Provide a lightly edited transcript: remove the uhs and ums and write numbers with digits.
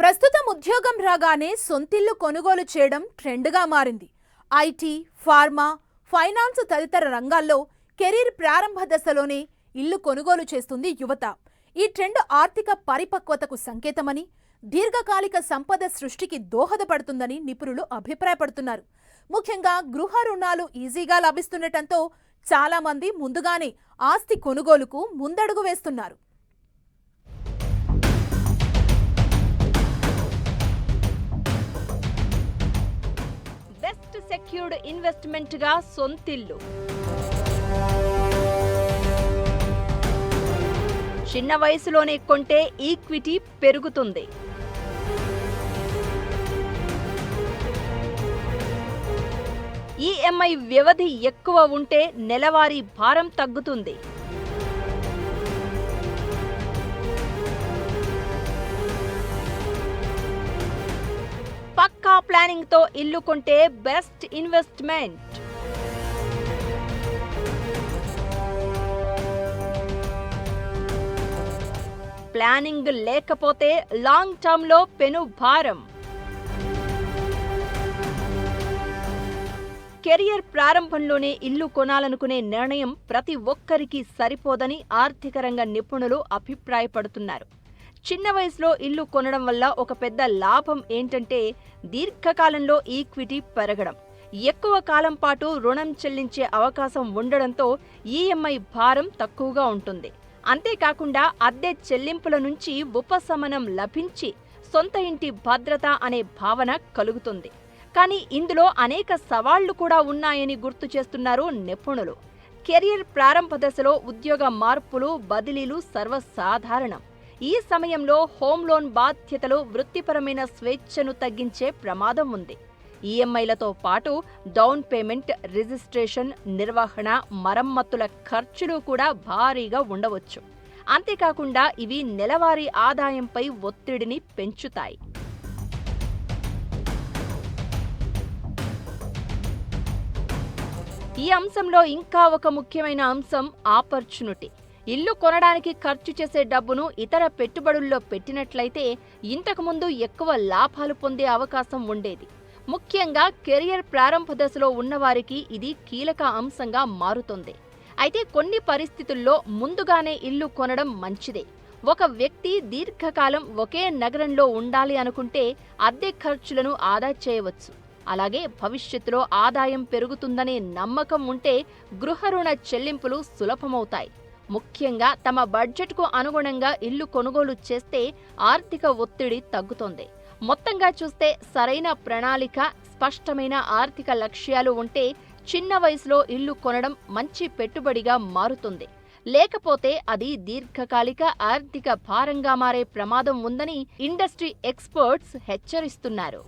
ప్రస్తుతం ఉద్యోగం రాగానే సొంతిల్లు కొనుగోలు చేయడం ట్రెండ్గా మారింది. ఐటీ, ఫార్మా, ఫైనాన్స్ తదితర రంగాల్లో కెరీర్ ప్రారంభ దశలోనే ఇల్లు కొనుగోలు చేస్తుంది యువత. ఈ ట్రెండ్ ఆర్థిక పరిపక్వతకు సంకేతమని, దీర్ఘకాలిక సంపద సృష్టికి దోహదపడుతుందని నిపుణులు అభిప్రాయపడుతున్నారు. ముఖ్యంగా గృహ రుణాలు ఈజీగా లభిస్తుండటంతో చాలా మంది ముందుగానే ఆస్తి కొనుగోలుకు ముందడుగు వేస్తున్నారు. బెస్ట్ సెక్యూర్డ్ ఇన్వెస్ట్మెంట్ గా సొంతిల్లు. చిన్న వయసులోనే కొంటే ఈక్విటీ పెరుగుతుంది. ఈఎంఐ వ్యవధి ఎక్కువ ఉంటే నెలవారీ భారం తగ్గుతుంది. పక్కా ప్లానింగ్ తో ఇల్లు కొంటే బెస్ట్ ఇన్వెస్ట్మెంట్. ప్లానింగ్ లేకపోతే లాంగ్ టర్మ్ లో పెను భారం. కెరియర్ ప్రారంభంలోనే ఇల్లు కొనాలనుకునే నిర్ణయం ప్రతి ఒక్కరికి సరిపోదని ఆర్థిక రంగ నిపుణులు అభిప్రాయపడుతున్నారు. చిన్న వయసులో ఇల్లు కొనడం వల్ల ఒక పెద్ద లాభం ఏంటంటే దీర్ఘకాలంలో ఈక్విటీ పెరగడం, ఎక్కువ కాలం పాటు రుణం చెల్లించే అవకాశం ఉండడంతో ఈఎంఐ భారం తక్కువగా ఉంటుంది. అంతేకాకుండా అద్దె చెల్లింపుల నుంచి ఉపశమనం లభించి సొంత ఇంటి భద్రత అనే భావన కలుగుతుంది. కానీ ఇందులో అనేక సవాళ్లు కూడా ఉన్నాయని గుర్తు చేస్తున్నారు నిపుణులు. కెరియర్ ప్రారంభ దశలో ఉద్యోగ మార్పులు, బదిలీలు సర్వసాధారణం. ఈ సమయంలో హోమ్ లోన్ బాధ్యతలు వృత్తిపరమైన స్వేచ్ఛను తగ్గించే ప్రమాదం ఉంది. ఈఎంఐలతో పాటు డౌన్ పేమెంట్, రిజిస్ట్రేషన్, నిర్వహణ, మరమ్మతుల ఖర్చులు కూడా భారీగా ఉండవచ్చు. అంతేకాకుండా ఇవి నెలవారీ ఆదాయంపై ఒత్తిడిని పెంచుతాయి. ఈ అంశంలో ఇంకా ఒక ముఖ్యమైన అంశం ఆపర్చునిటీ. ఇల్లు కొనడానికి ఖర్చు చేసే డబ్బును ఇతర పెట్టుబడుల్లో పెట్టినట్లయితే ఇంతకుముందు ఎక్కువ లాభాలు పొందే అవకాశం ఉండేది. ముఖ్యంగా కెరియర్ ప్రారంభ దశలో ఉన్నవారికి ఇది కీలక అంశంగా మారుతుంది. అయితే కొన్ని పరిస్థితుల్లో ముందుగానే ఇల్లు కొనడం మంచిదే. ఒక వ్యక్తి దీర్ఘకాలం ఒకే నగరంలో ఉండాలి అనుకుంటే అద్దె ఖర్చులను ఆదా చేయవచ్చు. అలాగే భవిష్యత్తులో ఆదాయం పెరుగుతుందనే నమ్మకం ఉంటే గృహ రుణ చెల్లింపులు సులభమవుతాయి. ముఖ్యంగా తమ బడ్జెట్కు అనుగుణంగా ఇల్లు కొనుగోలు చేస్తే ఆర్థిక ఒత్తిడి తగ్గుతుంది. మొత్తంగా చూస్తే సరైన ప్రణాళిక, స్పష్టమైన ఆర్థిక లక్ష్యాలు ఉంటే చిన్న వయసులో ఇల్లు కొనడం మంచి పెట్టుబడిగా మారుతుంది. లేకపోతే అది దీర్ఘకాలిక ఆర్థిక భారంగా మారే ప్రమాదం ఉందని ఇండస్ట్రీ ఎక్స్పర్ట్స్ హెచ్చరిస్తున్నారు.